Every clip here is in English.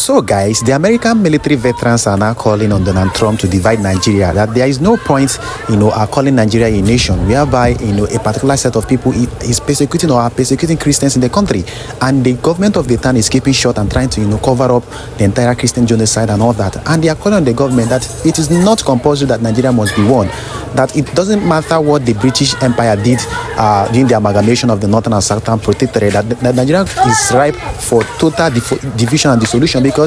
So guys, the American military veterans are now calling on Donald Trump to divide Nigeria, that there is no point, calling Nigeria a nation whereby, a particular set of people is persecuting or are persecuting Christians in the country. And the government of the town is keeping short and trying to, cover up the entire Christian genocide and all that. And they are calling on the government that it is not compulsory that Nigeria must be one, that it doesn't matter what the British Empire did during the amalgamation of the Northern and Southern Protectorate, that Nigeria is ripe for total division and dissolution, because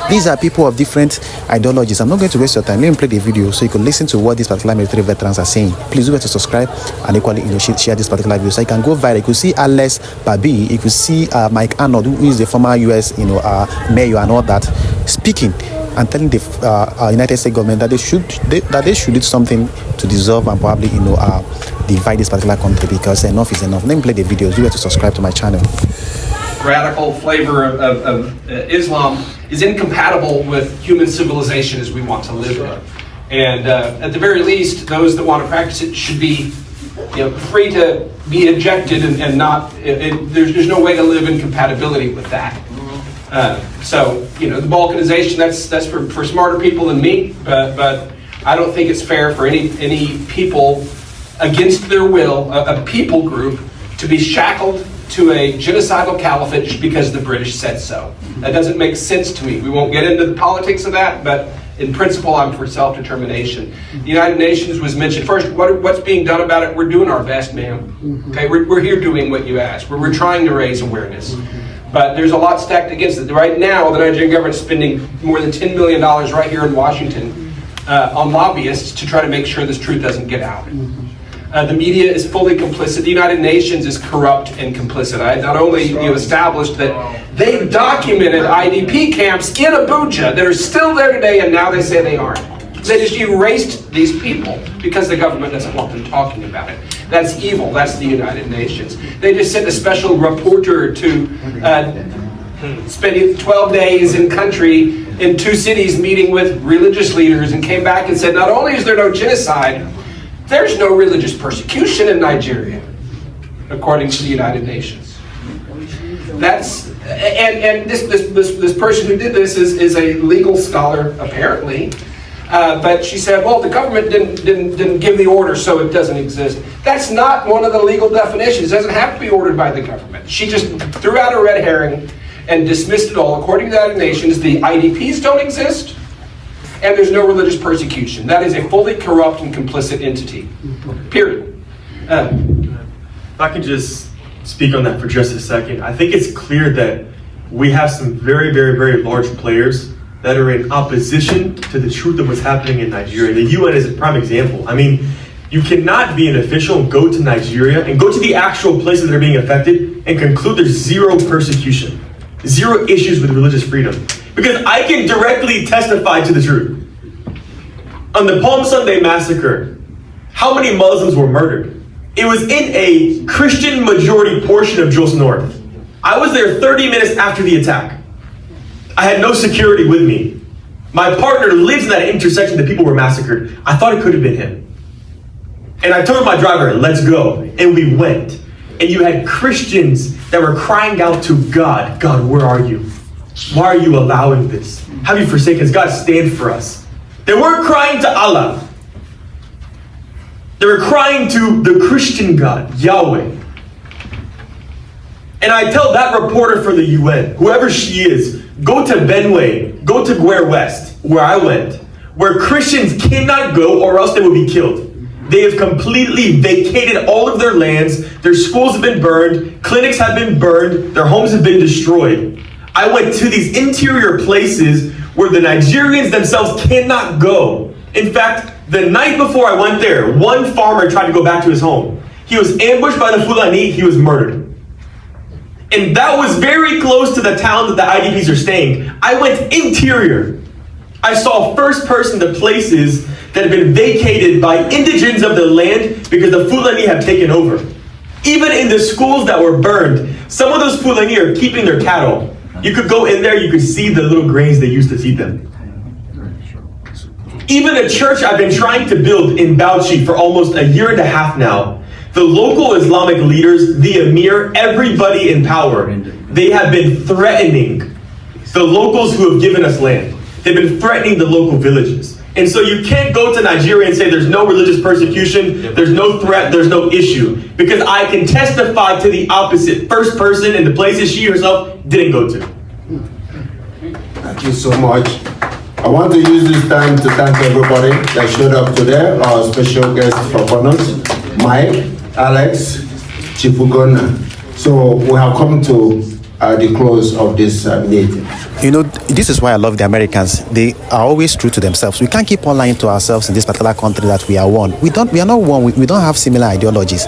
these are people of different ideologies. I'm not going to waste your time. Let me play the video so you can listen to what these particular military veterans are saying. Please do to subscribe and equally share this particular video so you can go viral. You could see Alex Babi, you could see Mike Arnold, who is the former US mayor and all that, speaking and telling the United States government that they should do something to dissolve and probably divide this particular country, because enough is enough. Let me play the videos. Do to subscribe to my channel. Radical flavor of Islam is incompatible with human civilization as we want to live in. And at the very least, those that want to practice it should be free to be ejected and not, there's no way to live in compatibility with that. So the balkanization, that's for smarter people than me, but I don't think it's fair for any people against their will, a people group, to be shackled to a genocidal caliphate just because the British said so. That doesn't make sense to me. We won't get into the politics of that, but in principle, I'm for self-determination. The United Nations was mentioned. First, what's being done about it? We're doing our best, ma'am. Okay, we're here doing what you asked. We're trying to raise awareness. But there's a lot stacked against it. Right now, the Nigerian government is spending more than $10 million right here in Washington on lobbyists to try to make sure this truth doesn't get out. The media is fully complicit. The United Nations is corrupt and complicit. Not only you established that they've documented IDP camps in Abuja that are still there today, and now they say they aren't. They just erased these people because the government doesn't want them talking about it. That's evil. That's the United Nations. They just sent a special reporter to spend 12 days in country in 2 cities meeting with religious leaders, and came back and said, not only is there no genocide, there's no religious persecution in Nigeria, according to the United Nations. That's and this person who did this is a legal scholar, apparently, but she said, well, the government didn't give the order, so it doesn't exist. That's not one of the legal definitions. It doesn't have to be ordered by the government. She just threw out a red herring and dismissed it all. According to the United Nations, the IDPs don't exist, and there's no religious persecution. That is a fully corrupt and complicit entity. Period. If I could just speak on that for just a second. I think it's clear that we have some very, very, very large players that are in opposition to the truth of what's happening in Nigeria. The UN is a prime example. I mean, you cannot be an official and go to Nigeria and go to the actual places that are being affected and conclude there's zero persecution, zero issues with religious freedom. Because I can directly testify to the truth. On the Palm Sunday massacre, how many Muslims were murdered? It was in a Christian majority portion of Jos North. I was there 30 minutes after the attack. I had no security with me. My partner lives in that intersection that people were massacred. I thought it could have been him. And I told my driver, let's go. And we went. And you had Christians that were crying out to God, God, where are you? Why are you allowing this? Have you forsaken us? God, stand for us. They weren't crying to Allah. They were crying to the Christian God, Yahweh. And I tell that reporter for the UN, whoever she is, go to Benue, go to Guer West, where I went, where Christians cannot go or else they will be killed. They have completely vacated all of their lands. Their schools have been burned. Clinics have been burned. Their homes have been destroyed. I went to these interior places where the Nigerians themselves cannot go. In fact, the night before I went there, one farmer tried to go back to his home. He was ambushed by the Fulani, he was murdered. And that was very close to the town that the IDPs are staying. I went interior. I saw first person the places that have been vacated by indigents of the land because the Fulani have taken over. Even in the schools that were burned, some of those Fulani are keeping their cattle. You could go in there, you could see the little grains they used to feed them. Even a church I've been trying to build in Bauchi for almost a year and a half now, the local Islamic leaders, the emir, everybody in power, they have been threatening the locals who have given us land. They've been threatening the local villages. And so you can't go to Nigeria and say there's no religious persecution, there's no threat, there's no issue. Because I can testify to the opposite, first person in the places she herself didn't go to. Thank you so much. I want to use this time to thank everybody that showed up today, our special guest for honors, Mike, Alex, Chifugona. So we have come to the close of this meeting. You know, this is why I love the Americans. They are always true to themselves. We can't keep on lying to ourselves in this particular country that we are one. We are not one. We don't have similar ideologies.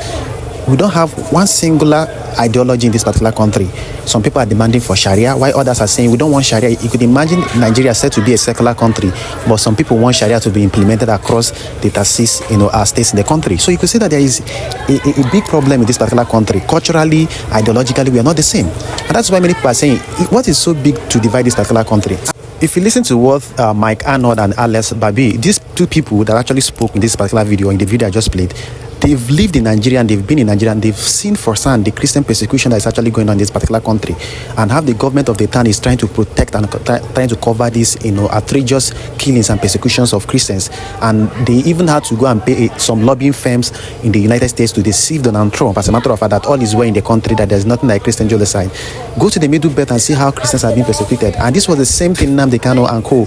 We don't have one singular ideology in this particular country. Some people are demanding for Sharia, while others are saying we don't want Sharia. You could imagine Nigeria said to be a secular country, but some people want Sharia to be implemented across the 36, states in the country. So you could see that there is a big problem in this particular country. Culturally, ideologically, we are not the same. And that's why many people are saying, what is so big to divide this particular country? If you listen to what Mike Arnold and Alex Babi, these two people that actually spoke in this particular video, in the video I just played, they've lived in Nigeria and they've been in Nigeria and they've seen firsthand the Christian persecution that is actually going on in this particular country, and how the government of the town is trying to protect and trying to cover these, outrageous killings and persecutions of Christians. And they even had to go and pay some lobbying firms in the United States to deceive Donald Trump. As a matter of fact, that all is well in the country, that there's nothing like Christian genocide. Go to the Middle Belt and see how Christians are being persecuted. And this was the same thing Nnamdi Kanu and co.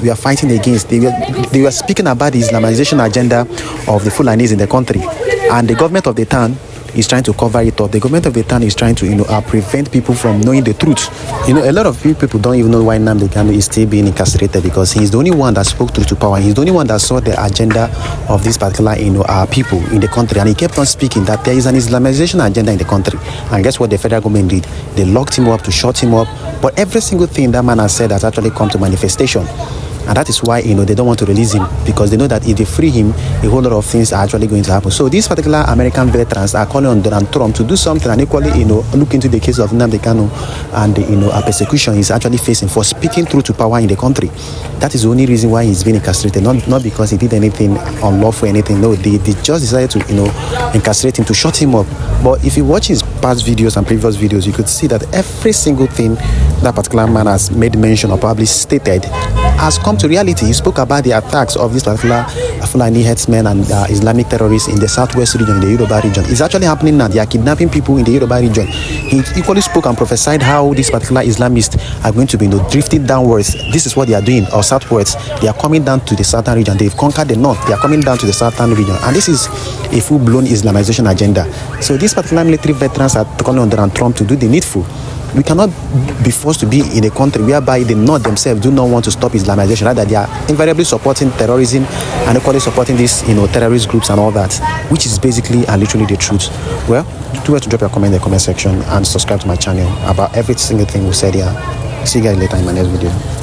We are fighting against. They were speaking about the Islamization agenda of the Fulanis in the country. And the government of the town is trying to cover it up. The government of the town is trying to, prevent people from knowing the truth. A lot of people don't even know why Nnamdi Kanu is still being incarcerated, because he's the only one that spoke truth to power. He's the only one that saw the agenda of this particular, people in the country. And he kept on speaking that there is an Islamization agenda in the country. And guess what the federal government did? They locked him up to shut him up. But every single thing that man has said has actually come to manifestation. And that is why, they don't want to release him, because they know that if they free him, a whole lot of things are actually going to happen. So these particular American veterans are calling on Donald Trump to do something and equally, look into the case of Nnamdi Kanu and, a persecution he's actually facing for speaking truth to power in the country. That is the only reason why he's being incarcerated, not because he did anything unlawful or anything. No, they just decided to, incarcerate him, to shut him up. But if you watch his past videos and previous videos, you could see that every single thing that particular man has made mention or probably stated has come to reality. He spoke about the attacks of this particular Fulani headsmen and Islamic terrorists in the southwest region, in the Yoruba region. It's actually happening now. They are kidnapping people in the Yoruba region. He equally spoke and prophesied how these particular Islamists are going to be drifting downwards. This is what they are doing, or southwards. They are coming down to the southern region. They've conquered the north. They are coming down to the southern region. And this is a full-blown Islamization agenda. So these particular military veterans are calling on Donald Trump to do the needful. We cannot be forced to be in a country whereby the North themselves do not want to stop Islamization. Rather, they are invariably supporting terrorism and equally supporting these, terrorist groups and all that, which is basically and literally the truth. Well, do well to drop your comment in the comment section and subscribe to my channel about every single thing we said here. See you guys later in my next video.